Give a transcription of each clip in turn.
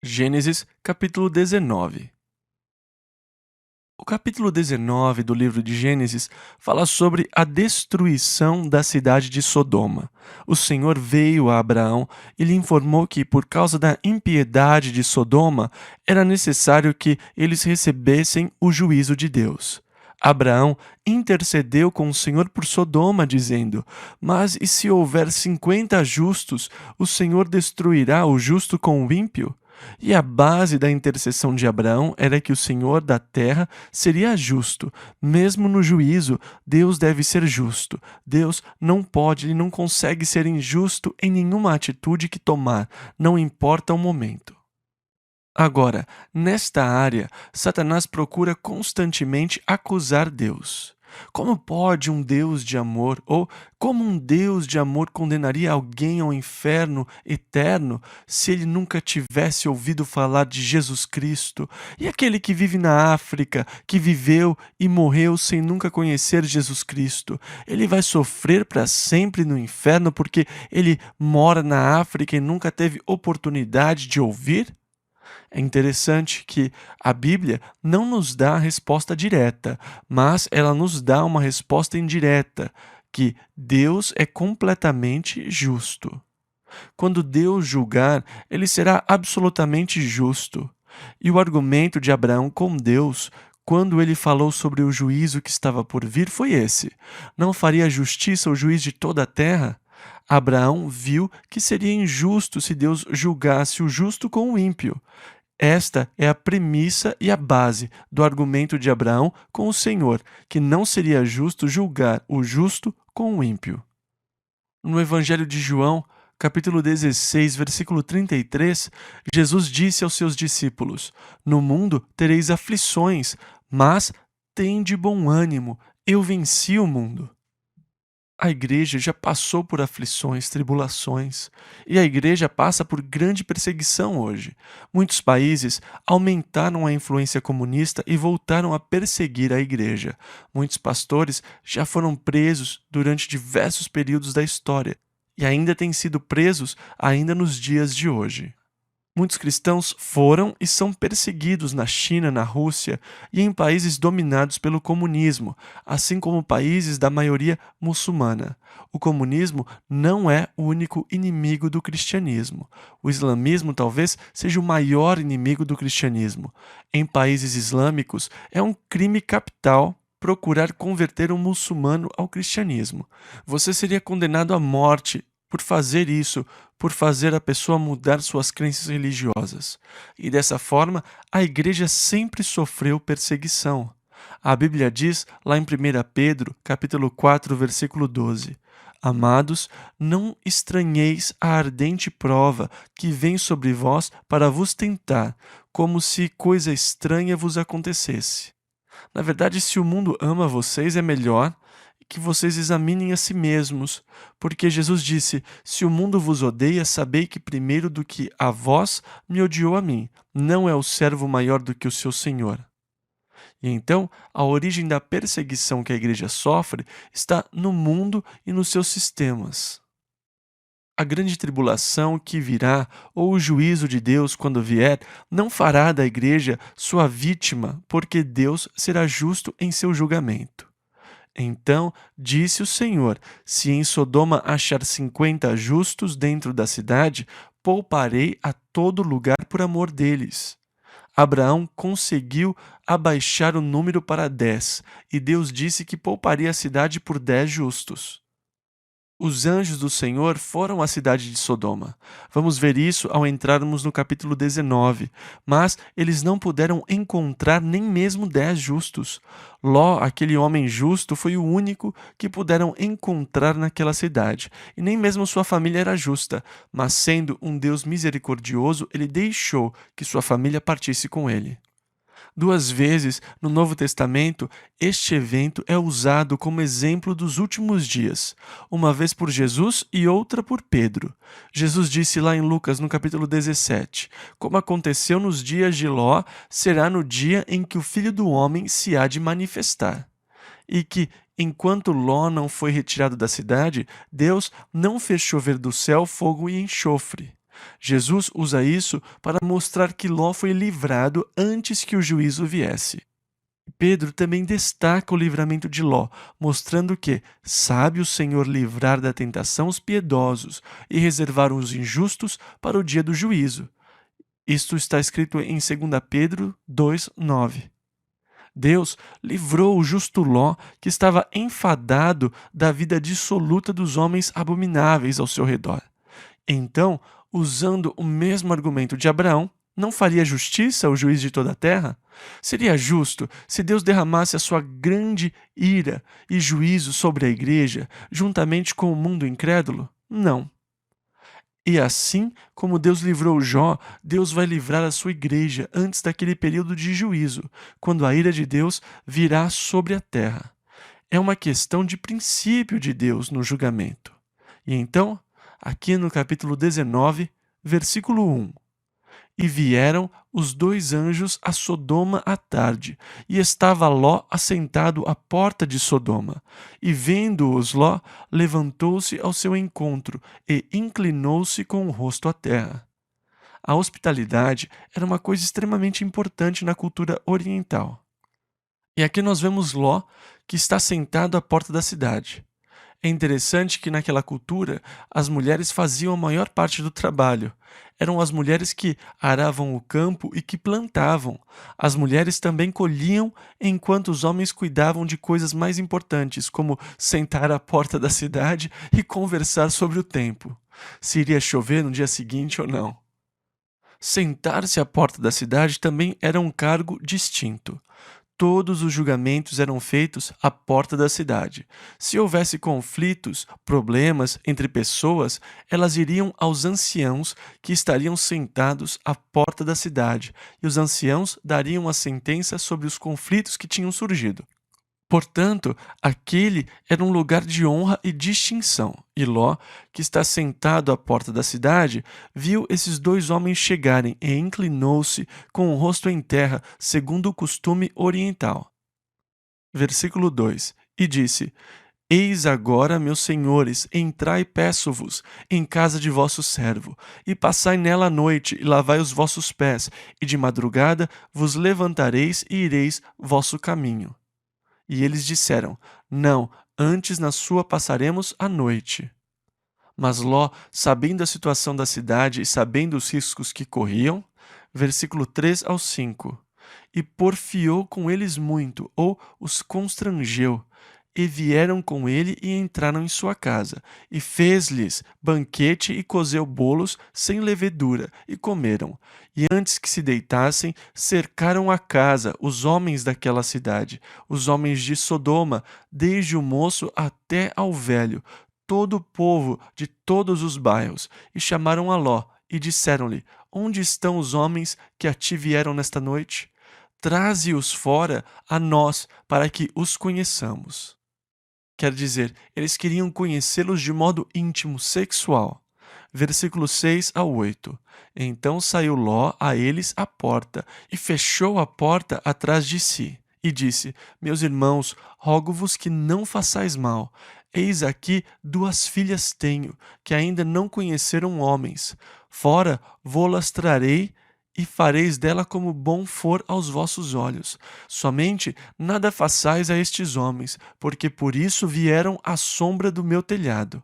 Gênesis, capítulo 19. O capítulo 19 do livro de Gênesis fala sobre a destruição da cidade de Sodoma. O Senhor veio a Abraão e lhe informou que, por causa da impiedade de Sodoma, era necessário que eles recebessem o juízo de Deus. Abraão intercedeu com o Senhor por Sodoma, dizendo: Mas e se houver 50 justos, o Senhor destruirá o justo com o ímpio? E a base da intercessão de Abraão era que o Senhor da terra seria justo. Mesmo no juízo, Deus deve ser justo. Deus não pode e não consegue ser injusto em nenhuma atitude que tomar, não importa o momento. Agora, nesta área, Satanás procura constantemente acusar Deus. Como pode um Deus de amor, ou como um Deus de amor condenaria alguém ao inferno eterno se ele nunca tivesse ouvido falar de Jesus Cristo? E aquele que vive na África, que viveu e morreu sem nunca conhecer Jesus Cristo, ele vai sofrer para sempre no inferno porque ele mora na África e nunca teve oportunidade de ouvir? É interessante que a Bíblia não nos dá a resposta direta, mas ela nos dá uma resposta indireta, que Deus é completamente justo. Quando Deus julgar, ele será absolutamente justo. E o argumento de Abraão com Deus, quando ele falou sobre o juízo que estava por vir, foi esse: não faria justiça o juiz de toda a terra? Abraão viu que seria injusto se Deus julgasse o justo com o ímpio. Esta é a premissa e a base do argumento de Abraão com o Senhor, que não seria justo julgar o justo com o ímpio. No Evangelho de João, capítulo 16, versículo 33, Jesus disse aos seus discípulos: No mundo tereis aflições, mas tende bom ânimo, eu venci o mundo. A igreja já passou por aflições, tribulações, e a igreja passa por grande perseguição hoje. Muitos países aumentaram a influência comunista e voltaram a perseguir a igreja. Muitos pastores já foram presos durante diversos períodos da história e ainda têm sido presos ainda nos dias de hoje. Muitos cristãos foram e são perseguidos na China, na Rússia e em países dominados pelo comunismo, assim como países da maioria muçulmana. O comunismo não é o único inimigo do cristianismo. O islamismo talvez seja o maior inimigo do cristianismo. Em países islâmicos, é um crime capital procurar converter um muçulmano ao cristianismo. Você seria condenado à morte por fazer isso, por fazer a pessoa mudar suas crenças religiosas. E dessa forma, a igreja sempre sofreu perseguição. A Bíblia diz, lá em 1 Pedro, capítulo 4, versículo 12: Amados, não estranheis a ardente prova que vem sobre vós para vos tentar, como se coisa estranha vos acontecesse. Na verdade, se o mundo ama vocês, é melhor que vocês examinem a si mesmos, porque Jesus disse: Se o mundo vos odeia, sabei que primeiro do que a vós me odiou a mim. Não é o servo maior do que o seu senhor. E então, a origem da perseguição que a igreja sofre está no mundo e nos seus sistemas. A grande tribulação que virá, ou o juízo de Deus quando vier, não fará da igreja sua vítima, porque Deus será justo em seu julgamento. Então disse o Senhor: Se em Sodoma achar 50 justos dentro da cidade, pouparei a todo lugar por amor deles. Abraão conseguiu abaixar o número para 10, e Deus disse que pouparia a cidade por 10 justos. Os anjos do Senhor foram à cidade de Sodoma. Vamos ver isso ao entrarmos no capítulo 19. Mas eles não puderam encontrar nem mesmo 10 justos. Ló, aquele homem justo, foi o único que puderam encontrar naquela cidade. E nem mesmo sua família era justa. Mas sendo um Deus misericordioso, ele deixou que sua família partisse com ele. Duas vezes no Novo Testamento, este evento é usado como exemplo dos últimos dias, uma vez por Jesus e outra por Pedro. Jesus disse lá em Lucas, no capítulo 17, como aconteceu nos dias de Ló, será no dia em que o Filho do Homem se há de manifestar. E que, enquanto Ló não foi retirado da cidade, Deus não fez chover do céu fogo e enxofre. Jesus usa isso para mostrar que Ló foi livrado antes que o juízo viesse. Pedro também destaca o livramento de Ló, mostrando que sabe o Senhor livrar da tentação os piedosos e reservar os injustos para o dia do juízo. Isto está escrito em 2 Pedro 2:9. Deus livrou o justo Ló, que estava enfadado da vida dissoluta dos homens abomináveis ao seu redor. Então, usando o mesmo argumento de Abraão, não faria justiça o juiz de toda a terra? Seria justo se Deus derramasse a sua grande ira e juízo sobre a igreja, juntamente com o mundo incrédulo? Não. E assim como Deus livrou Jó, Deus vai livrar a sua igreja antes daquele período de juízo, quando a ira de Deus virá sobre a terra. É uma questão de princípio de Deus no julgamento. E então, aqui no capítulo 19, versículo 1. E vieram os dois anjos a Sodoma à tarde, e estava Ló assentado à porta de Sodoma. E vendo-os Ló, levantou-se ao seu encontro e inclinou-se com o rosto à terra. A hospitalidade era uma coisa extremamente importante na cultura oriental. E aqui nós vemos Ló, que está sentado à porta da cidade. É interessante que naquela cultura as mulheres faziam a maior parte do trabalho. Eram as mulheres que aravam o campo e que plantavam. As mulheres também colhiam, enquanto os homens cuidavam de coisas mais importantes, como sentar à porta da cidade e conversar sobre o tempo, se iria chover no dia seguinte ou não. Sentar-se à porta da cidade também era um cargo distinto. Todos os julgamentos eram feitos à porta da cidade. Se houvesse conflitos, problemas entre pessoas, elas iriam aos anciãos que estariam sentados à porta da cidade, e os anciãos dariam a sentença sobre os conflitos que tinham surgido. Portanto, aquele era um lugar de honra e distinção. E Ló, que está sentado à porta da cidade, viu esses dois homens chegarem e inclinou-se com o rosto em terra, segundo o costume oriental. Versículo 2. E disse: Eis agora, meus senhores, entrai, peço-vos, em casa de vosso servo, e passai nela a noite, e lavai os vossos pés, e de madrugada vos levantareis e ireis vosso caminho. E eles disseram: Não, antes na sua passaremos a noite. Mas Ló, sabendo a situação da cidade e sabendo os riscos que corriam, versículo 3 ao 5, e porfiou com eles muito, ou os constrangeu, e vieram com ele e entraram em sua casa, e fez-lhes banquete e cozeu bolos sem levedura, e comeram. E antes que se deitassem, cercaram a casa os homens daquela cidade, os homens de Sodoma, desde o moço até ao velho, todo o povo de todos os bairros, e chamaram a Ló, e disseram-lhe: Onde estão os homens que a ti vieram nesta noite? Traze-os fora a nós, para que os conheçamos. Quer dizer, eles queriam conhecê-los de modo íntimo, sexual. Versículo 6 a 8. Então saiu Ló a eles à porta, e fechou a porta atrás de si, e disse: Meus irmãos, rogo-vos que não façais mal. Eis aqui 2 filhas tenho, que ainda não conheceram homens. Fora vô-las trarei, e fareis dela como bom for aos vossos olhos. Somente nada façais a estes homens, porque por isso vieram à sombra do meu telhado.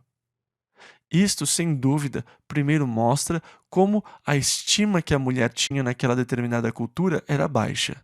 Isto, sem dúvida, primeiro mostra como a estima que a mulher tinha naquela determinada cultura era baixa.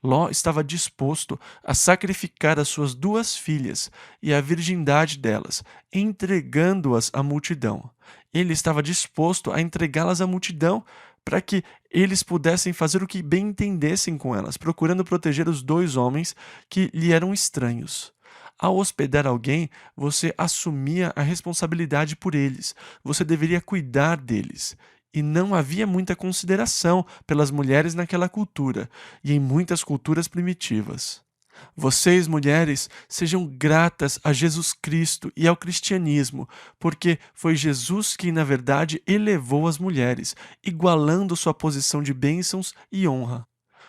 Ló estava disposto a sacrificar as suas 2 filhas e a virgindade delas, entregando-as à multidão. Ele estava disposto a entregá-las à multidão para que eles pudessem fazer o que bem entendessem com elas, procurando proteger os 2 homens que lhe eram estranhos. Ao hospedar alguém, você assumia a responsabilidade por eles, você deveria cuidar deles. E não havia muita consideração pelas mulheres naquela cultura e em muitas culturas primitivas. Vocês, mulheres, sejam gratas a Jesus Cristo e ao cristianismo, porque foi Jesus quem, na verdade, elevou as mulheres, igualando sua posição de bênçãos e honra.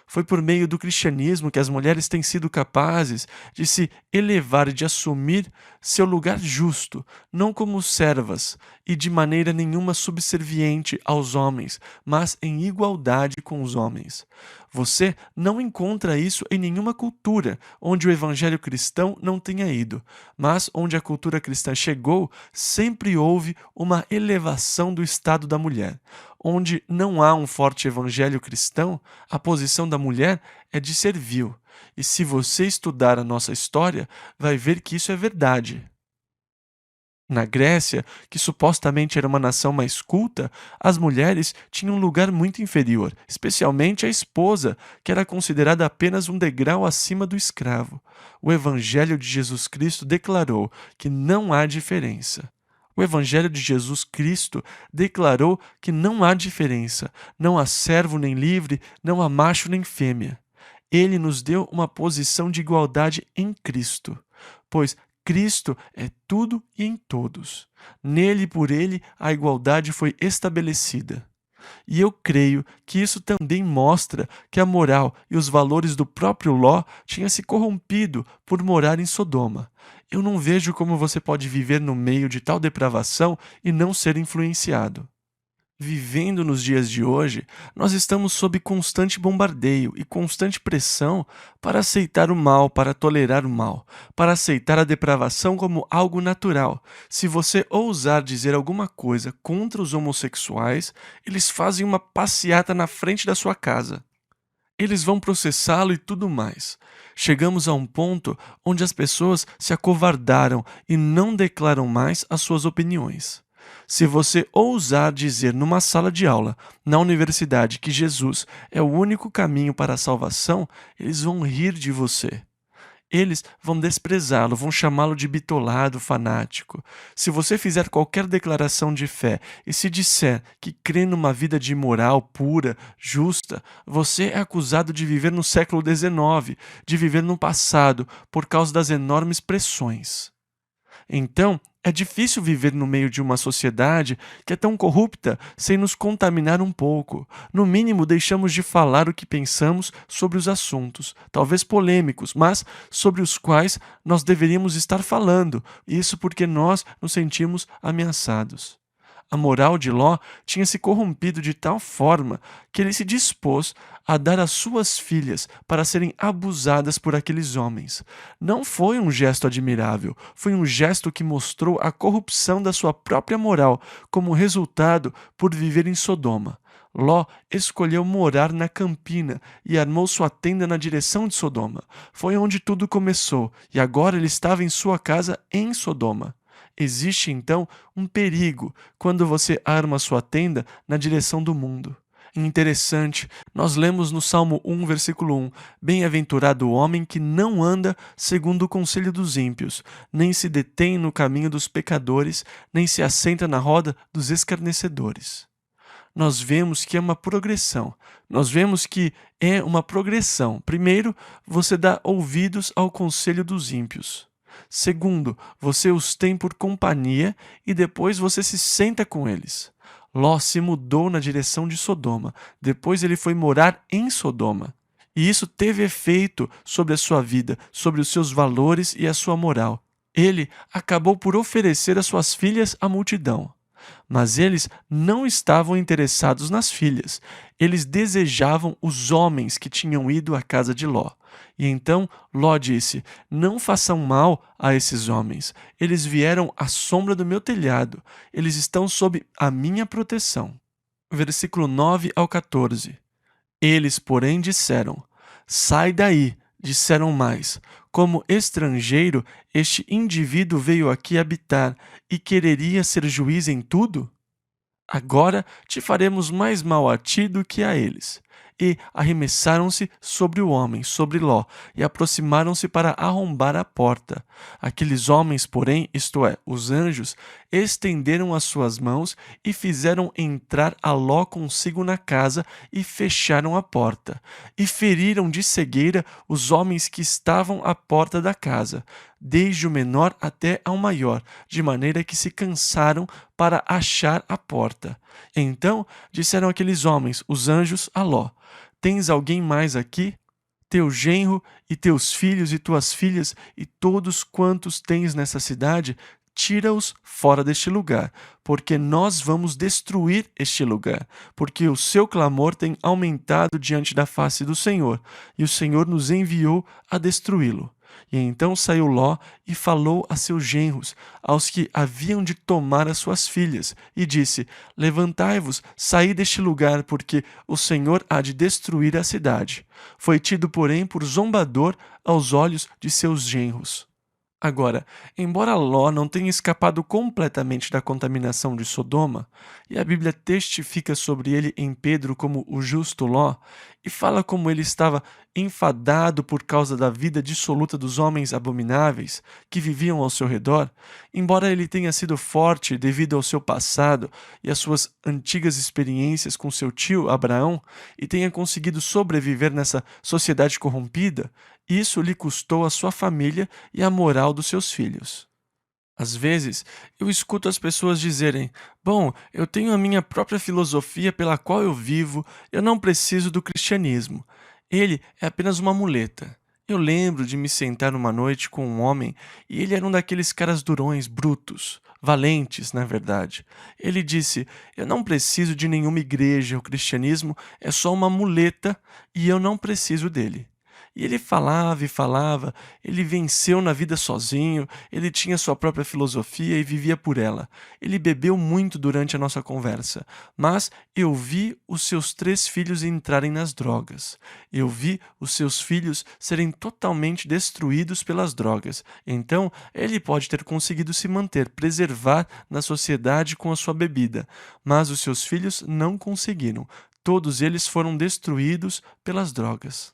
Foi por meio do cristianismo que as mulheres têm sido capazes de se elevar e de assumir seu lugar justo, não como servas e de maneira nenhuma subserviente aos homens, mas em igualdade com os homens. Você não encontra isso em nenhuma cultura onde o evangelho cristão não tenha ido, mas onde a cultura cristã chegou, sempre houve uma elevação do estado da mulher. Onde não há um forte evangelho cristão, a posição da mulher é de servil. E se você estudar a nossa história, vai ver que isso é verdade. Na Grécia, que supostamente era uma nação mais culta, as mulheres tinham um lugar muito inferior, especialmente a esposa, que era considerada apenas um degrau acima do escravo. O Evangelho de Jesus Cristo declarou que não há diferença. O Evangelho de Jesus Cristo declarou que não há diferença, não há servo nem livre, não há macho nem fêmea. Ele nos deu uma posição de igualdade em Cristo, pois Cristo é tudo e em todos. Nele e por ele a igualdade foi estabelecida. E eu creio que isso também mostra que a moral e os valores do próprio Ló tinham se corrompido por morar em Sodoma. Eu não vejo como você pode viver no meio de tal depravação e não ser influenciado. Vivendo nos dias de hoje, nós estamos sob constante bombardeio e constante pressão para aceitar o mal, para tolerar o mal, para aceitar a depravação como algo natural. Se você ousar dizer alguma coisa contra os homossexuais, eles fazem uma passeata na frente da sua casa. Eles vão processá-lo e tudo mais. Chegamos a um ponto onde as pessoas se acovardaram e não declaram mais as suas opiniões. Se você ousar dizer numa sala de aula, na universidade, que Jesus é o único caminho para a salvação, eles vão rir de você. Eles vão desprezá-lo, vão chamá-lo de bitolado, fanático. Se você fizer qualquer declaração de fé e se disser que crê numa vida de moral pura, justa, você é acusado de viver no século XIX, de viver no passado, por causa das enormes pressões. Então, é difícil viver no meio de uma sociedade que é tão corrupta sem nos contaminar um pouco. No mínimo, deixamos de falar o que pensamos sobre os assuntos, talvez polêmicos, mas sobre os quais nós deveríamos estar falando, isso porque nós nos sentimos ameaçados. A moral de Ló tinha se corrompido de tal forma que ele se dispôs a dar as suas filhas para serem abusadas por aqueles homens. Não foi um gesto admirável, foi um gesto que mostrou a corrupção da sua própria moral como resultado por viver em Sodoma. Ló escolheu morar na campina e armou sua tenda na direção de Sodoma. Foi onde tudo começou, e agora ele estava em sua casa em Sodoma. Existe então um perigo quando você arma sua tenda na direção do mundo. Interessante, nós lemos no Salmo 1, versículo 1: Bem-aventurado o homem que não anda segundo o conselho dos ímpios, nem se detém no caminho dos pecadores, nem se assenta na roda dos escarnecedores. Nós vemos que é uma progressão. Nós vemos que é uma progressão. Primeiro, você dá ouvidos ao conselho dos ímpios. Segundo, você os tem por companhia e depois você se senta com eles. Ló se mudou na direção de Sodoma. Depois ele foi morar em Sodoma. E isso teve efeito sobre a sua vida, sobre os seus valores e a sua moral. Ele acabou por oferecer as suas filhas à multidão. Mas eles não estavam interessados nas filhas. Eles desejavam os homens que tinham ido à casa de Ló. E então Ló disse: Não façam mal a esses homens. Eles vieram à sombra do meu telhado. Eles estão sob a minha proteção. Versículo 9 ao 14. Eles, porém, disseram: Sai daí. Disseram mais: Como estrangeiro, este indivíduo veio aqui habitar e quereria ser juiz em tudo? Agora te faremos mais mal a ti do que a eles. E arremessaram-se sobre o homem, sobre Ló, e aproximaram-se para arrombar a porta. Aqueles homens, porém, isto é, os anjos, estenderam as suas mãos e fizeram entrar a Ló consigo na casa e fecharam a porta. E feriram de cegueira os homens que estavam à porta da casa, desde o menor até ao maior, de maneira que se cansaram para achar a porta. Então disseram aqueles homens, os anjos, a Ló: tens alguém mais aqui? Teu genro e teus filhos e tuas filhas e todos quantos tens nessa cidade, tira-os fora deste lugar, porque nós vamos destruir este lugar, porque o seu clamor tem aumentado diante da face do Senhor, e o Senhor nos enviou a destruí-lo. E então saiu Ló e falou a seus genros, aos que haviam de tomar as suas filhas, e disse: Levantai-vos, saí deste lugar, porque o Senhor há de destruir a cidade. Foi tido, porém, por zombador aos olhos de seus genros. Agora, embora Ló não tenha escapado completamente da contaminação de Sodoma, e a Bíblia testifica sobre ele em Pedro como o justo Ló, e fala como ele estava enfadado por causa da vida dissoluta dos homens abomináveis que viviam ao seu redor, embora ele tenha sido forte devido ao seu passado e às suas antigas experiências com seu tio Abraão, e tenha conseguido sobreviver nessa sociedade corrompida, isso lhe custou a sua família e a moral dos seus filhos. Às vezes, eu escuto as pessoas dizerem: Bom, eu tenho a minha própria filosofia pela qual eu vivo, eu não preciso do cristianismo. Ele é apenas uma muleta. Eu lembro de me sentar uma noite com um homem e ele era um daqueles caras durões, brutos, valentes, na verdade. Ele disse: Eu não preciso de nenhuma igreja, o cristianismo é só uma muleta e eu não preciso dele. E ele falava e falava, ele venceu na vida sozinho, ele tinha sua própria filosofia e vivia por ela. Ele bebeu muito durante a nossa conversa, mas eu vi os seus 3 filhos entrarem nas drogas. Eu vi os seus filhos serem totalmente destruídos pelas drogas. Então, ele pode ter conseguido se manter, preservar na sociedade com a sua bebida, mas os seus filhos não conseguiram. Todos eles foram destruídos pelas drogas.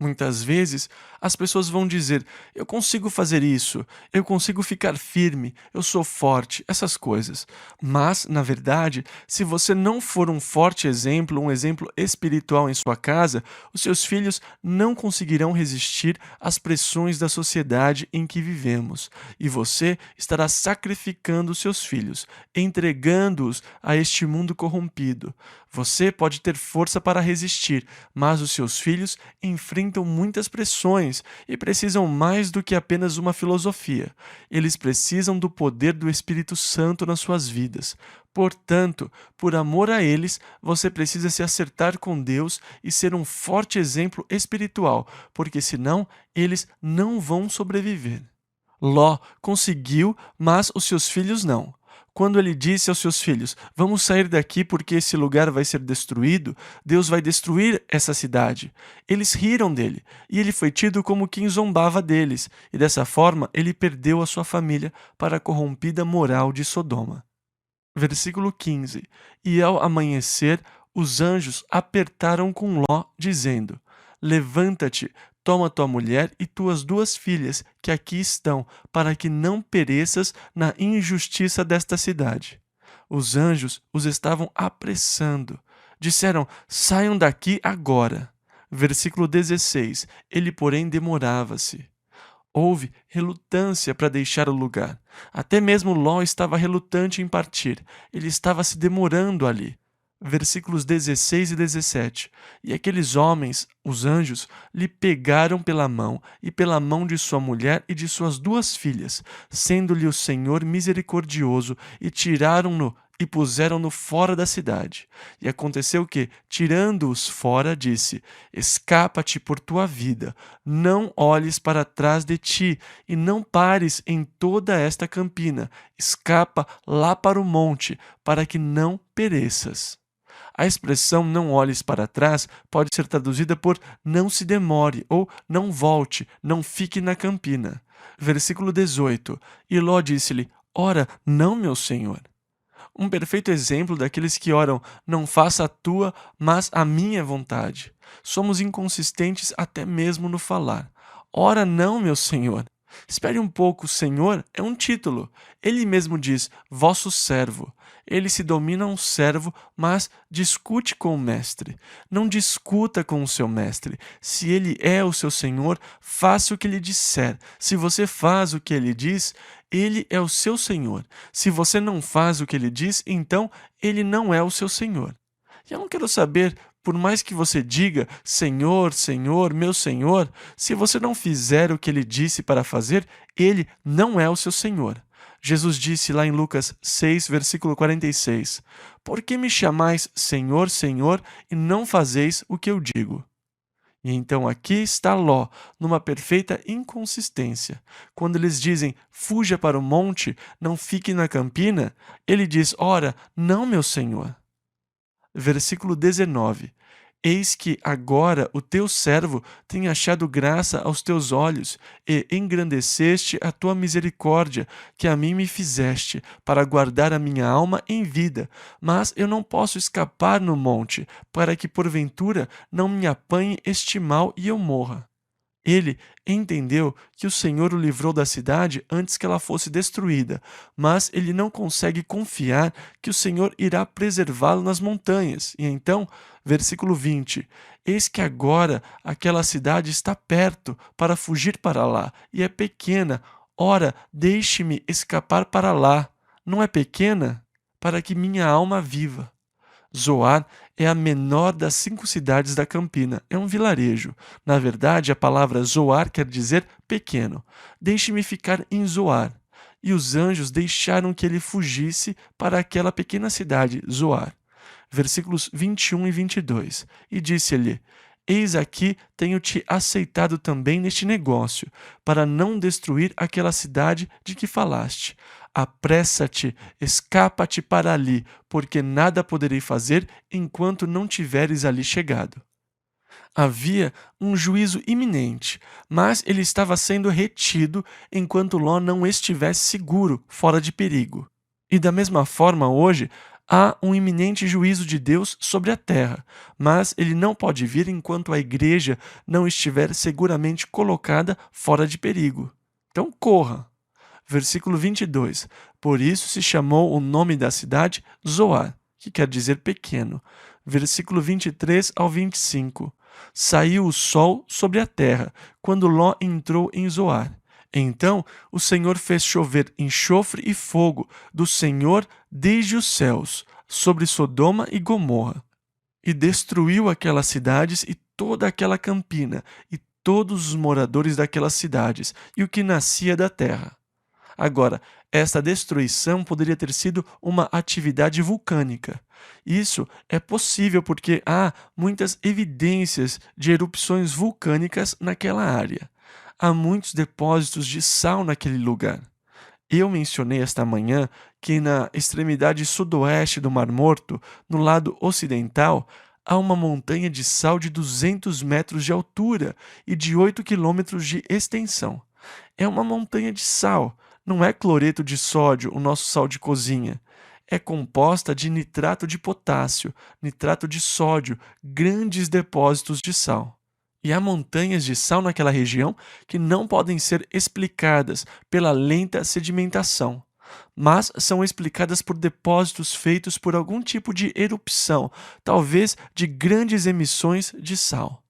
Muitas vezes as pessoas vão dizer: Eu consigo fazer isso, eu consigo ficar firme, eu sou forte, essas coisas. Mas, na verdade, se você não for um forte exemplo, um exemplo espiritual em sua casa, os seus filhos não conseguirão resistir às pressões da sociedade em que vivemos. E você estará sacrificando os seus filhos, entregando-os a este mundo corrompido. Você pode ter força para resistir, mas os seus filhos enfrentam muitas pressões e precisam mais do que apenas uma filosofia. Eles precisam do poder do Espírito Santo nas suas vidas. Portanto, por amor a eles, você precisa se acertar com Deus e ser um forte exemplo espiritual, porque senão eles não vão sobreviver. Ló conseguiu, mas os seus filhos não. Quando ele disse aos seus filhos: Vamos sair daqui porque esse lugar vai ser destruído, Deus vai destruir essa cidade. Eles riram dele, e ele foi tido como quem zombava deles, e dessa forma ele perdeu a sua família para a corrompida moral de Sodoma. Versículo 15: E ao amanhecer, os anjos apertaram com Ló, dizendo: Levanta-te, toma tua mulher e tuas 2 filhas, que aqui estão, para que não pereças na injustiça desta cidade. Os anjos os estavam apressando. Disseram: Saiam daqui agora. Versículo 16: Ele, porém, demorava-se. Houve relutância para deixar o lugar. Até mesmo Ló estava relutante em partir. Ele estava se demorando ali. Versículos 16 e 17. E aqueles homens, os anjos, lhe pegaram pela mão e pela mão de sua mulher e de suas 2 filhas, sendo-lhe o Senhor misericordioso, e tiraram-no e puseram-no fora da cidade. E aconteceu que, tirando-os fora, disse: Escapa-te por tua vida, não olhes para trás de ti, e não pares em toda esta campina. Escapa lá para o monte, para que não pereças. A expressão não olhes para trás pode ser traduzida por não se demore ou não volte, não fique na campina. Versículo 18. E Ló disse-lhe: Ora, não, meu senhor. Um perfeito exemplo daqueles que oram: Não faça a tua, mas a minha vontade. Somos inconsistentes até mesmo no falar. Ora, não, meu senhor. Espere um pouco, Senhor é um título. Ele mesmo diz: vosso servo. Ele se domina um servo, mas discute com o mestre. Não discuta com o seu mestre. Se ele é o seu senhor, faça o que ele disser. Se você faz o que ele diz, ele é o seu senhor. Se você não faz o que ele diz, então ele não é o seu senhor. E eu não quero saber Por mais que você diga, Senhor, Senhor, meu Senhor, se você não fizer o que ele disse para fazer, ele não é o seu Senhor. Jesus disse lá em Lucas 6, versículo 46: Por que me chamais Senhor, Senhor, e não fazeis o que eu digo? E então aqui está Ló, numa perfeita inconsistência. Quando eles dizem, fuja para o monte, não fique na campina, ele diz, ora, não, meu Senhor. Versículo 19. Eis que agora o teu servo tem achado graça aos teus olhos, e engrandeceste a tua misericórdia, que a mim me fizeste, para guardar a minha alma em vida. Mas eu não posso escapar no monte, para que porventura não me apanhe este mal e eu morra. Ele entendeu que o Senhor o livrou da cidade antes que ela fosse destruída, mas ele não consegue confiar que o Senhor irá preservá-lo nas montanhas. E então, versículo 20: Eis que agora aquela cidade está perto para fugir para lá, e é pequena. Ora, deixe-me escapar para lá. Não é pequena? Para que minha alma viva. Zoar é a menor das 5 cidades da Campina. É um vilarejo. Na verdade, a palavra Zoar quer dizer pequeno. Deixe-me ficar em Zoar. E os anjos deixaram que ele fugisse para aquela pequena cidade, Zoar. Versículos 21 e 22. E disse-lhe: Eis aqui tenho-te aceitado também neste negócio, para não destruir aquela cidade de que falaste. Apressa-te, escapa-te para ali, porque nada poderei fazer enquanto não tiveres ali chegado. Havia um juízo iminente, mas ele estava sendo retido enquanto Ló não estivesse seguro, fora de perigo. E da mesma forma, hoje, há um iminente juízo de Deus sobre a terra, mas ele não pode vir enquanto a igreja não estiver seguramente colocada fora de perigo. Então corra. Versículo 22. Por isso se chamou o nome da cidade Zoar, que quer dizer pequeno. Versículo 23 ao 25. Saiu o sol sobre a terra, quando Ló entrou em Zoar. Então o Senhor fez chover enxofre e fogo do Senhor desde os céus, sobre Sodoma e Gomorra, e destruiu aquelas cidades e toda aquela campina, e todos os moradores daquelas cidades, e o que nascia da terra. Agora, esta destruição poderia ter sido uma atividade vulcânica. Isso é possível porque há muitas evidências de erupções vulcânicas naquela área. Há muitos depósitos de sal naquele lugar. Eu mencionei esta manhã que na extremidade sudoeste do Mar Morto, no lado ocidental, há uma montanha de sal de 200 metros de altura e de 8 quilômetros de extensão. É uma montanha de sal. Não é cloreto de sódio, o nosso sal de cozinha. É composta de nitrato de potássio, nitrato de sódio, grandes depósitos de sal. E há montanhas de sal naquela região que não podem ser explicadas pela lenta sedimentação, mas são explicadas por depósitos feitos por algum tipo de erupção, talvez de grandes emissões de sal.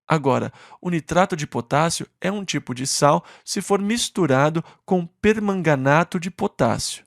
Agora, o nitrato de potássio é um tipo de sal se for misturado com permanganato de potássio.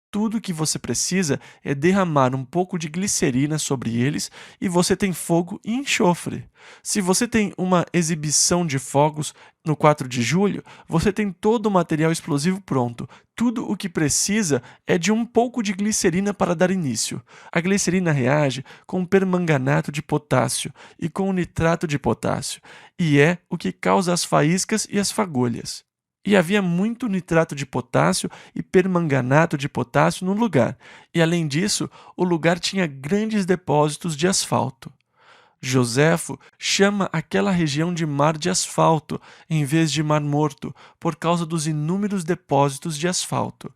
Tudo que você precisa é derramar um pouco de glicerina sobre eles e você tem fogo e enxofre. Se você tem uma exibição de fogos no 4 de julho, você tem todo o material explosivo pronto. Tudo o que precisa é de um pouco de glicerina para dar início. A glicerina reage com o permanganato de potássio e com o nitrato de potássio, e é o que causa as faíscas e as fagulhas. E havia muito nitrato de potássio e permanganato de potássio no lugar, e além disso, o lugar tinha grandes depósitos de asfalto. Joséfo chama aquela região de mar de asfalto, em vez de mar morto, por causa dos inúmeros depósitos de asfalto.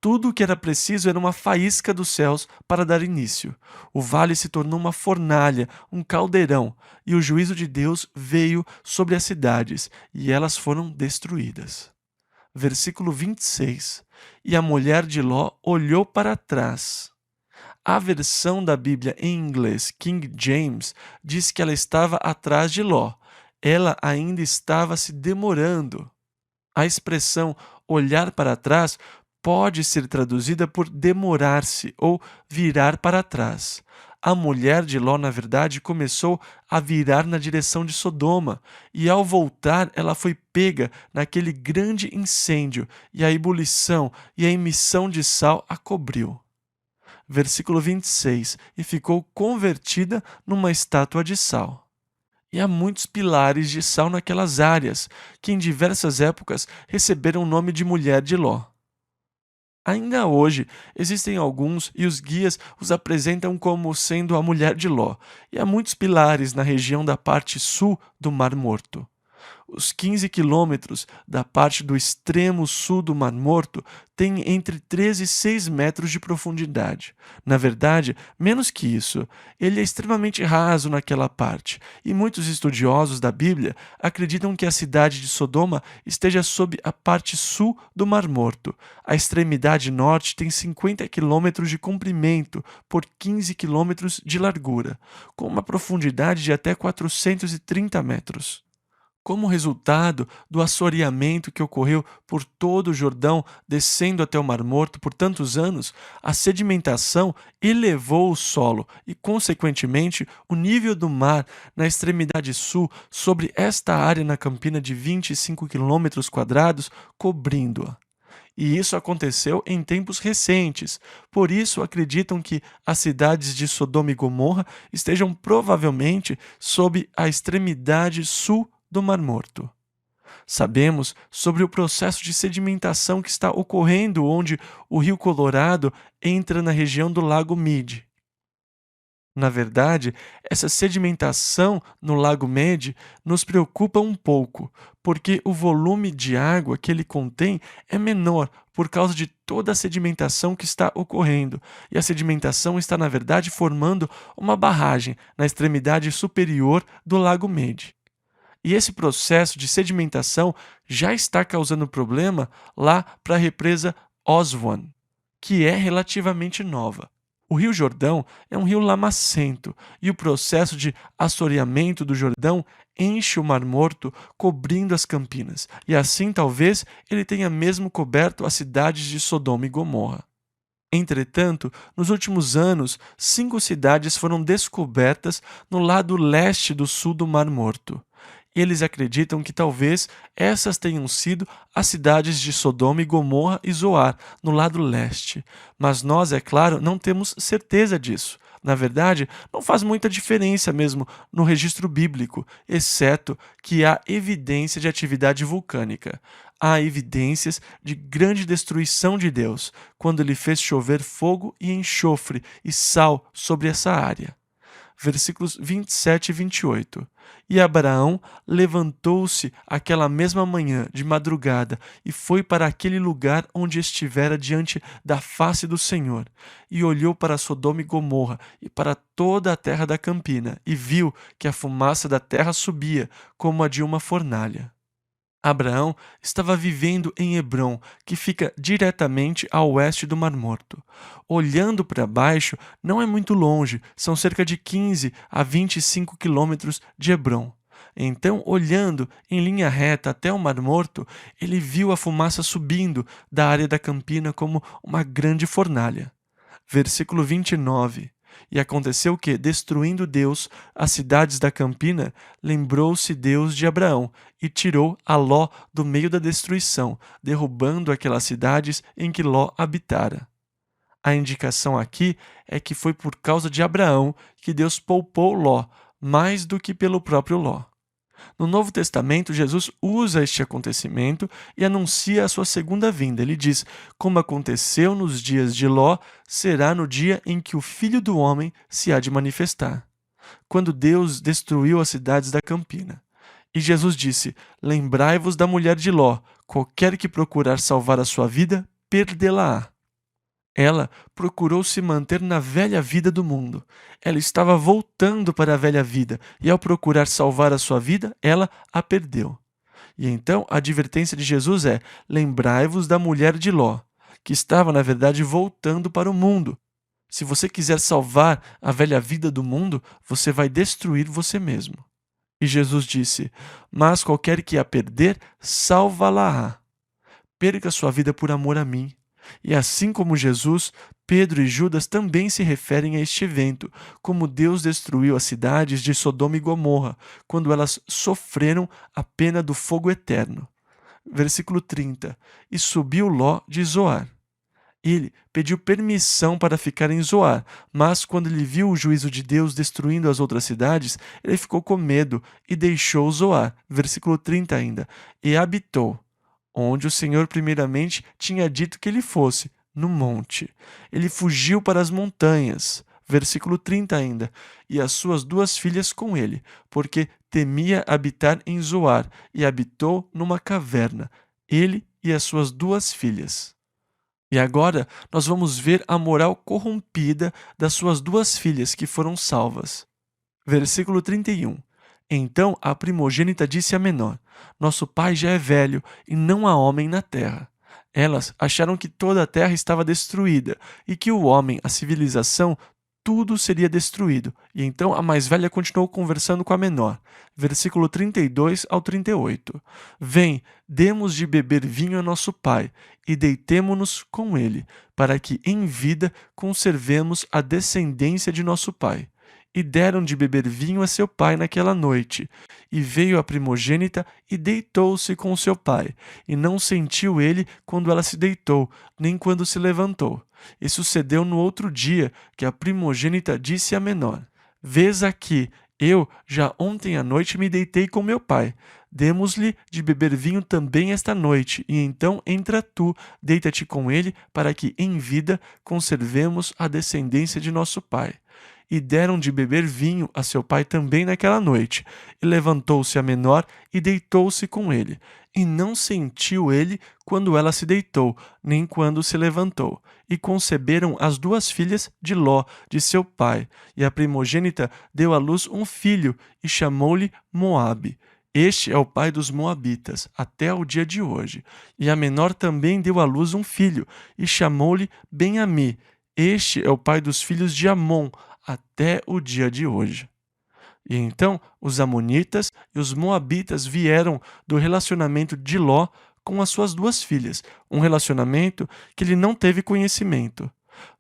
Tudo o que era preciso era uma faísca dos céus para dar início. O vale se tornou uma fornalha, um caldeirão, e o juízo de Deus veio sobre as cidades, e elas foram destruídas. Versículo 26. E a mulher de Ló olhou para trás. A versão da Bíblia em inglês, King James, diz que ela estava atrás de Ló. Ela ainda estava se demorando. A expressão olhar para trás pode ser traduzida por demorar-se ou virar para trás. A mulher de Ló, na verdade, começou a virar na direção de Sodoma, e ao voltar, ela foi pega naquele grande incêndio, e a ebulição e a emissão de sal a cobriu. Versículo 26, e ficou convertida numa estátua de sal. E há muitos pilares de sal naquelas áreas, que em diversas épocas receberam o nome de mulher de Ló. Ainda hoje, existem alguns e os guias os apresentam como sendo a mulher de Ló, e há muitos pilares na região da parte sul do Mar Morto. Os 15 quilômetros da parte do extremo sul do Mar Morto têm entre 13 e 6 metros de profundidade. Na verdade, menos que isso. Ele é extremamente raso naquela parte, e muitos estudiosos da Bíblia acreditam que a cidade de Sodoma esteja sob a parte sul do Mar Morto. A extremidade norte tem 50 quilômetros de comprimento por 15 quilômetros de largura, com uma profundidade de até 430 metros. Como resultado do assoreamento que ocorreu por todo o Jordão, descendo até o Mar Morto por tantos anos, a sedimentação elevou o solo e, consequentemente, o nível do mar na extremidade sul sobre esta área na campina de 25 quilômetros quadrados, cobrindo-a. E isso aconteceu em tempos recentes. Por isso, acreditam que as cidades de Sodoma e Gomorra estejam provavelmente sob a extremidade sul do Mar Morto. Sabemos sobre o processo de sedimentação que está ocorrendo onde o rio Colorado entra na região do Lago Mead. Na verdade, essa sedimentação no Lago Mead nos preocupa um pouco, porque o volume de água que ele contém é menor por causa de toda a sedimentação que está ocorrendo. E a sedimentação está, na verdade, formando uma barragem na extremidade superior do Lago Mead. E esse processo de sedimentação já está causando problema lá para a represa Oswan, que é relativamente nova. O Rio Jordão é um rio lamacento e o processo de assoreamento do Jordão enche o Mar Morto, cobrindo as campinas, e assim talvez ele tenha mesmo coberto as cidades de Sodoma e Gomorra. Entretanto, nos últimos anos, 5 cidades foram descobertas no lado leste do sul do Mar Morto. Eles acreditam que talvez essas tenham sido as cidades de Sodoma e Gomorra e Zoar, no lado leste. Mas nós, é claro, não temos certeza disso. Na verdade, não faz muita diferença mesmo no registro bíblico, exceto que há evidência de atividade vulcânica. Há evidências de grande destruição de Deus, quando ele fez chover fogo e enxofre e sal sobre essa área. Versículos 27 e 28. E Abraão levantou-se aquela mesma manhã de madrugada e foi para aquele lugar onde estivera diante da face do Senhor, e olhou para Sodoma e Gomorra e para toda a terra da campina, e viu que a fumaça da terra subia como a de uma fornalha. Abraão estava vivendo em Hebrom, que fica diretamente a oeste do Mar Morto. Olhando para baixo, não é muito longe, são cerca de 15 a 25 quilômetros de Hebrom. Então, olhando em linha reta até o Mar Morto, ele viu a fumaça subindo da área da campina como uma grande fornalha. Versículo 29. E aconteceu que, destruindo Deus as cidades da campina, lembrou-se Deus de Abraão e tirou a Ló do meio da destruição, derrubando aquelas cidades em que Ló habitara. A indicação aqui é que foi por causa de Abraão que Deus poupou Ló, mais do que pelo próprio Ló. No Novo Testamento, Jesus usa este acontecimento e anuncia a sua segunda vinda. Ele diz: como aconteceu nos dias de Ló, será no dia em que o Filho do Homem se há de manifestar. Quando Deus destruiu as cidades da campina. E Jesus disse: lembrai-vos da mulher de Ló, qualquer que procurar salvar a sua vida, perdê-la-á. Ela procurou se manter na velha vida do mundo. Ela estava voltando para a velha vida e, ao procurar salvar a sua vida, ela a perdeu. E então a advertência de Jesus é: lembrai-vos da mulher de Ló, que estava, na verdade, voltando para o mundo. Se você quiser salvar a velha vida do mundo, você vai destruir você mesmo. E Jesus disse: mas qualquer que a perder, salva-la-á. Perca sua vida por amor a mim. E assim como Jesus Pedro e Judas também se referem a este evento, como Deus destruiu as cidades de Sodoma e Gomorra, quando elas sofreram a pena do fogo eterno. Versículo 30. E subiu Ló de Zoar. Ele pediu permissão para ficar em Zoar, mas quando ele viu o juízo de Deus destruindo as outras cidades, ele ficou com medo e deixou Zoar. Versículo 30 ainda. E habitou onde o Senhor primeiramente tinha dito que ele fosse, no monte. Ele fugiu para as montanhas. Versículo 30 ainda. E as suas 2 filhas com ele, porque temia habitar em Zoar, e habitou numa caverna, ele e as suas 2 filhas. E agora nós vamos ver a moral corrompida das suas 2 filhas que foram salvas. Versículo 31. Então a primogênita disse à menor: Nosso pai já é velho e não há homem na terra. Elas acharam que toda a terra estava destruída e que o homem, a civilização, tudo seria destruído. E então a mais velha continuou conversando com a menor. Versículo 32 ao 38. Vem, demos de beber vinho a nosso pai e deitemo-nos com ele, para que em vida conservemos a descendência de nosso pai. E deram de beber vinho a seu pai naquela noite. E veio a primogênita e deitou-se com seu pai. E não sentiu ele quando ela se deitou, nem quando se levantou. E sucedeu no outro dia que a primogênita disse à menor: Vês aqui, eu já ontem à noite me deitei com meu pai. Demos-lhe de beber vinho também esta noite, e então entra tu, deita-te com ele, para que em vida conservemos a descendência de nosso pai. E deram de beber vinho a seu pai também naquela noite. E levantou-se a menor e deitou-se com ele. E não sentiu ele quando ela se deitou, nem quando se levantou. E conceberam as 2 filhas de Ló, de seu pai. E a primogênita deu à luz um filho, e chamou-lhe Moabe. Este é o pai dos Moabitas, até o dia de hoje. E a menor também deu à luz um filho, e chamou-lhe Ben-Ami. Este é o pai dos filhos de Amon, até o dia de hoje. E então os amonitas e os moabitas vieram do relacionamento de Ló com as suas 2 filhas, um relacionamento que ele não teve conhecimento.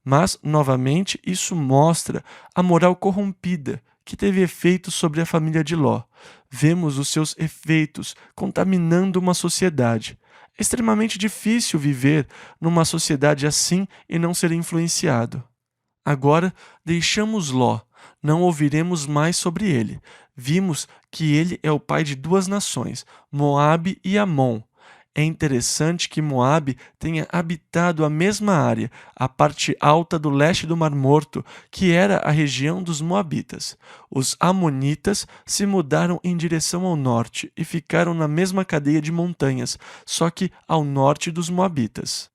Mas, novamente, isso mostra a moral corrompida que teve efeito sobre a família de Ló. Vemos os seus efeitos contaminando uma sociedade. É extremamente difícil viver numa sociedade assim e não ser influenciado. Agora deixamos Ló, não ouviremos mais sobre ele. Vimos que ele é o pai de 2 nações, Moabe e Amon. É interessante que Moabe tenha habitado a mesma área, a parte alta do leste do Mar Morto, que era a região dos Moabitas. Os Amonitas se mudaram em direção ao norte e ficaram na mesma cadeia de montanhas, só que ao norte dos Moabitas.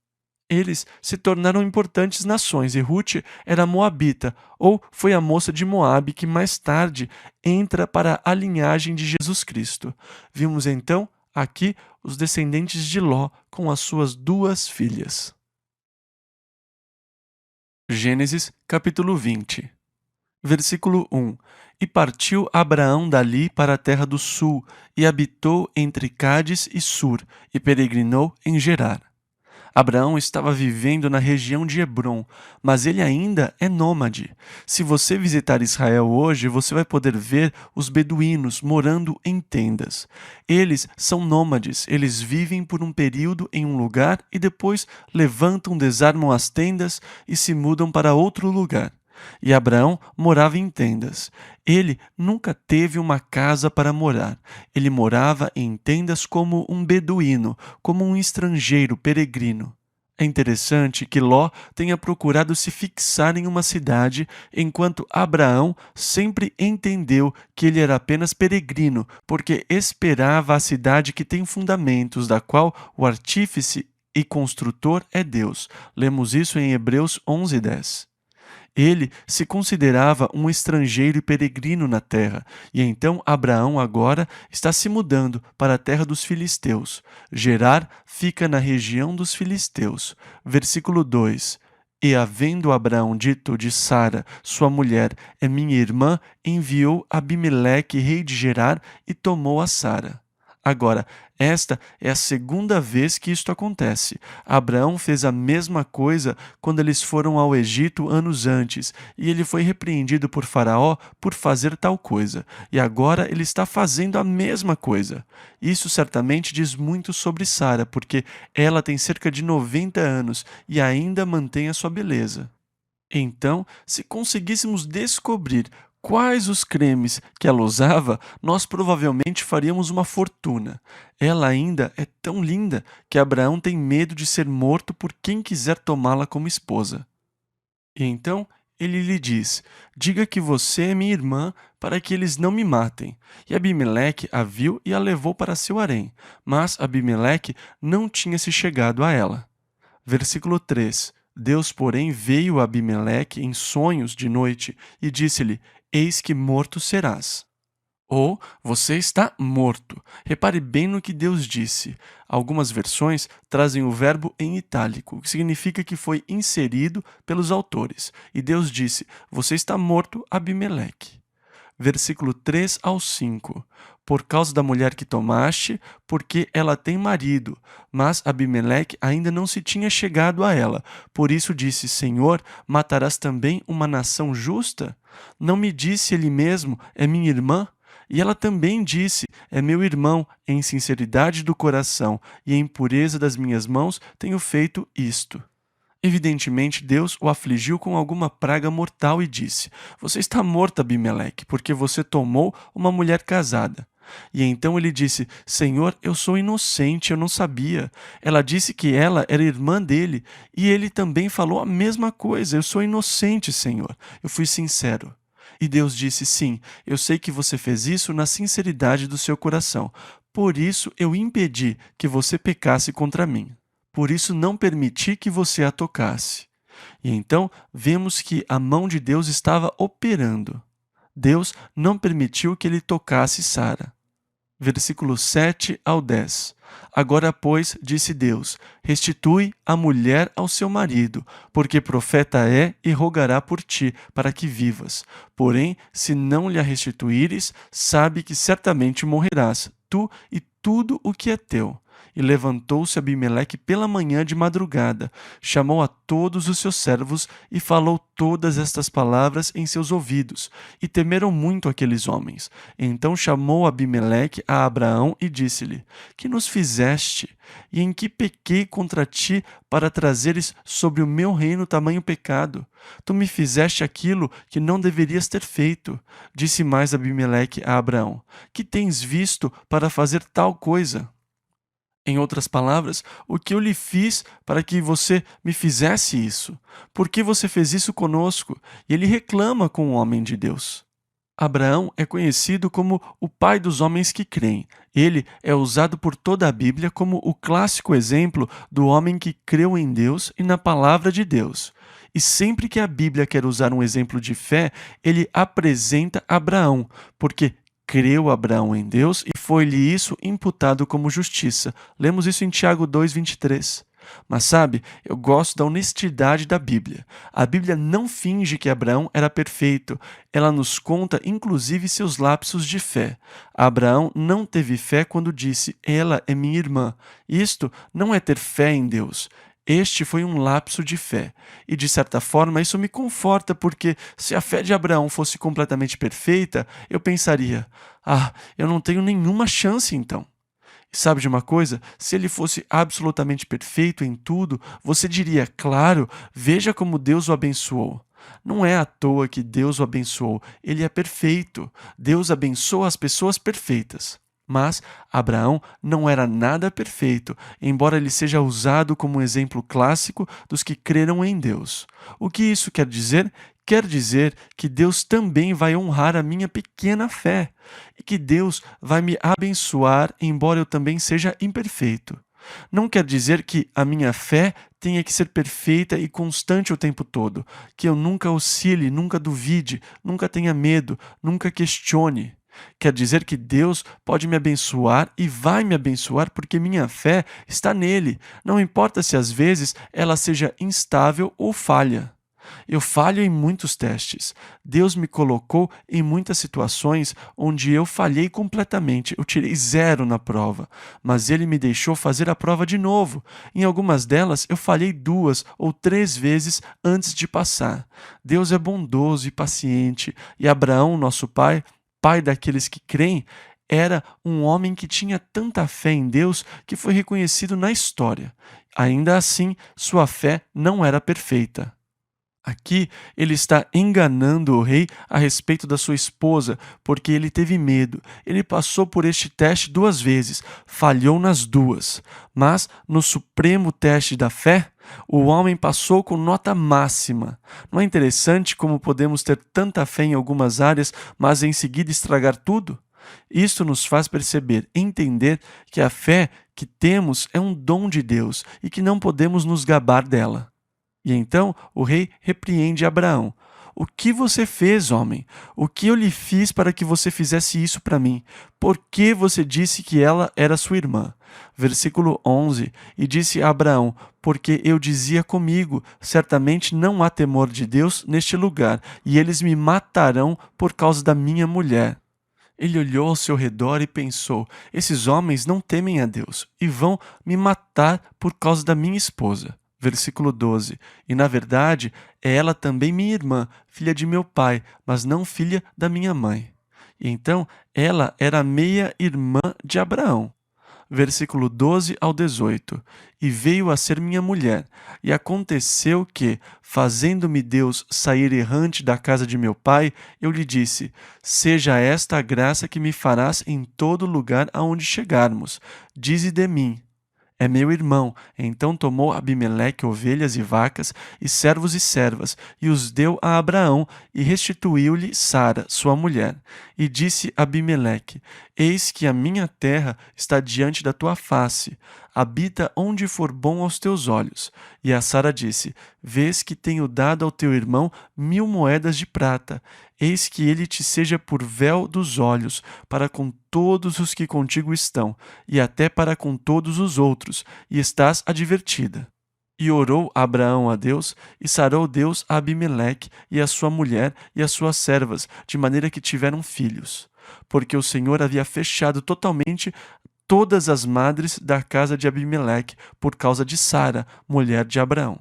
Eles se tornaram importantes nações e Ruth era moabita, ou foi a moça de Moabe que mais tarde entra para a linhagem de Jesus Cristo. Vimos então aqui os descendentes de Ló com as suas 2 filhas. Gênesis capítulo 20. Versículo 1. E partiu Abraão dali para a terra do sul, e habitou entre Cádiz e Sur, e peregrinou em Gerar. Abraão estava vivendo na região de Hebrom, mas ele ainda é nômade. Se você visitar Israel hoje, você vai poder ver os beduínos morando em tendas. Eles são nômades, eles vivem por um período em um lugar e depois levantam, desarmam as tendas e se mudam para outro lugar. E Abraão morava em tendas. Ele nunca teve uma casa para morar. Ele morava em tendas como um beduíno, como um estrangeiro peregrino. É interessante que Ló tenha procurado se fixar em uma cidade, enquanto Abraão sempre entendeu que ele era apenas peregrino, porque esperava a cidade que tem fundamentos, da qual o artífice e construtor é Deus. Lemos isso em Hebreus 11:10. Ele se considerava um estrangeiro e peregrino na terra, e então Abraão agora está se mudando para a terra dos filisteus. Gerar fica na região dos filisteus. Versículo 2. E havendo Abraão dito de Sara, sua mulher, é minha irmã, enviou Abimeleque, rei de Gerar, e tomou a Sara. Agora, esta é a segunda vez que isto acontece. Abraão fez a mesma coisa quando eles foram ao Egito anos antes, e ele foi repreendido por Faraó por fazer tal coisa. E agora ele está fazendo a mesma coisa. Isso certamente diz muito sobre Sara, porque ela tem cerca de 90 anos e ainda mantém a sua beleza. Então, se conseguíssemos descobrir quais os cremes que ela usava, nós provavelmente faríamos uma fortuna. Ela ainda é tão linda que Abraão tem medo de ser morto por quem quiser tomá-la como esposa. E então ele lhe diz: Diga que você é minha irmã, para que eles não me matem. E Abimeleque a viu e a levou para seu harém, mas Abimeleque não tinha se chegado a ela. Versículo 3. Deus, porém, veio a Abimeleque em sonhos de noite e disse-lhe: Eis que morto serás. Ou você está morto. Repare bem no que Deus disse. Algumas versões trazem o verbo em itálico, o que significa que foi inserido pelos autores. E Deus disse: Você está morto, Abimeleque. Versículo 3 ao 5. Por causa da mulher que tomaste, porque ela tem marido. Mas Abimeleque ainda não se tinha chegado a ela. Por isso disse: Senhor, matarás também uma nação justa? Não me disse ele mesmo: É minha irmã? E ela também disse: É meu irmão, em sinceridade do coração e em pureza das minhas mãos tenho feito isto. Evidentemente, Deus o afligiu com alguma praga mortal e disse: Você está morto, Abimeleque, porque você tomou uma mulher casada. E então ele disse: Senhor, eu sou inocente, eu não sabia. Ela disse que ela era irmã dele, e ele também falou a mesma coisa: Eu sou inocente, Senhor. Eu fui sincero. E Deus disse: Sim, eu sei que você fez isso na sinceridade do seu coração. Por isso eu impedi que você pecasse contra mim. Por isso não permiti que você a tocasse. E então vemos que a mão de Deus estava operando. Deus não permitiu que ele tocasse Sara. Versículos 7 ao 10. Agora, pois, disse Deus: Restitui a mulher ao seu marido, porque profeta é e rogará por ti, para que vivas. Porém, se não lhe a restituíres, sabe que certamente morrerás, tu e tudo o que é teu. E levantou-se Abimeleque pela manhã de madrugada, chamou a todos os seus servos e falou todas estas palavras em seus ouvidos. E temeram muito aqueles homens. Então chamou Abimeleque a Abraão e disse-lhe: Que nos fizeste? E em que pequei contra ti para trazeres sobre o meu reino tamanho pecado? Tu me fizeste aquilo que não deverias ter feito. Disse mais Abimeleque a Abraão: Que tens visto para fazer tal coisa? Em outras palavras, o que eu lhe fiz para que você me fizesse isso? Por que você fez isso conosco? E ele reclama com o homem de Deus. Abraão é conhecido como o pai dos homens que creem. Ele é usado por toda a Bíblia como o clássico exemplo do homem que creu em Deus e na palavra de Deus. E sempre que a Bíblia quer usar um exemplo de fé, ele apresenta Abraão, porque creu Abraão em Deus e foi-lhe isso imputado como justiça. Lemos isso em Tiago 2:23. Mas sabe, eu gosto da honestidade da Bíblia. A Bíblia não finge que Abraão era perfeito. Ela nos conta, inclusive, seus lapsos de fé. Abraão não teve fé quando disse: Ela é minha irmã. Isto não é ter fé em Deus. Este foi um lapso de fé. E, de certa forma, isso me conforta, porque se a fé de Abraão fosse completamente perfeita, eu pensaria: eu não tenho nenhuma chance então. E sabe de uma coisa? Se ele fosse absolutamente perfeito em tudo, você diria: claro, veja como Deus o abençoou. Não é à toa que Deus o abençoou, ele é perfeito. Deus abençoa as pessoas perfeitas. Mas Abraão não era nada perfeito, embora ele seja usado como um exemplo clássico dos que creram em Deus. O que isso quer dizer? Quer dizer que Deus também vai honrar a minha pequena fé e que Deus vai me abençoar, embora eu também seja imperfeito. Não quer dizer que a minha fé tenha que ser perfeita e constante o tempo todo, que eu nunca oscile, nunca duvide, nunca tenha medo, nunca questione. Quer dizer que Deus pode me abençoar e vai me abençoar porque minha fé está nele, não importa se às vezes ela seja instável ou falha. Eu falho em muitos testes. Deus me colocou em muitas situações onde eu falhei completamente. Eu tirei 0 na prova, mas Ele me deixou fazer a prova de novo. Em algumas delas, eu falhei 2 ou 3 vezes antes de passar. Deus é bondoso e paciente, e Abraão, nosso pai, pai daqueles que creem, era um homem que tinha tanta fé em Deus que foi reconhecido na história. Ainda assim, sua fé não era perfeita. Aqui ele está enganando o rei a respeito da sua esposa, porque ele teve medo. Ele passou por este teste 2 vezes, falhou nas 2. Mas no supremo teste da fé, o homem passou com nota máxima. Não é interessante como podemos ter tanta fé em algumas áreas, mas em seguida estragar tudo? Isto nos faz perceber, entender que a fé que temos é um dom de Deus e que não podemos nos gabar dela. E então o rei repreende Abraão. O que você fez, homem? O que eu lhe fiz para que você fizesse isso para mim? Por que você disse que ela era sua irmã? Versículo 11. E disse a Abraão: porque eu dizia comigo, certamente não há temor de Deus neste lugar, e eles me matarão por causa da minha mulher. Ele olhou ao seu redor e pensou: esses homens não temem a Deus e vão me matar por causa da minha esposa. Versículo 12. E na verdade, é ela também minha irmã, filha de meu pai, mas não filha da minha mãe. E então, ela era meia-irmã de Abraão. Versículo 12 ao 18. E veio a ser minha mulher. E aconteceu que, fazendo-me Deus sair errante da casa de meu pai, eu lhe disse: seja esta a graça que me farás em todo lugar aonde chegarmos. Dize de mim: é meu irmão. Então tomou Abimeleque ovelhas e vacas, e servos e servas, e os deu a Abraão, e restituiu-lhe Sara, sua mulher. E disse Abimeleque: eis que a minha terra está diante da tua face, habita onde for bom aos teus olhos. E a Sara disse: vês que tenho dado ao teu irmão 1000 moedas de prata, eis que ele te seja por véu dos olhos, para com todos os que contigo estão, e até para com todos os outros, e estás advertida. E orou Abraão a Deus, e sarou Deus a Abimeleque, e a sua mulher, e as suas servas, de maneira que tiveram filhos. Porque o Senhor havia fechado totalmente todas as madres da casa de Abimeleque, por causa de Sara, mulher de Abraão.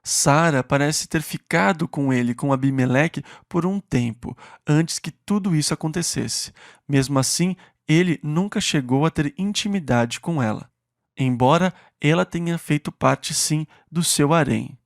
Sara parece ter ficado com ele, com Abimeleque, por um tempo, antes que tudo isso acontecesse. Mesmo assim, ele nunca chegou a ter intimidade com ela, embora ela tenha feito parte, sim, do seu harém.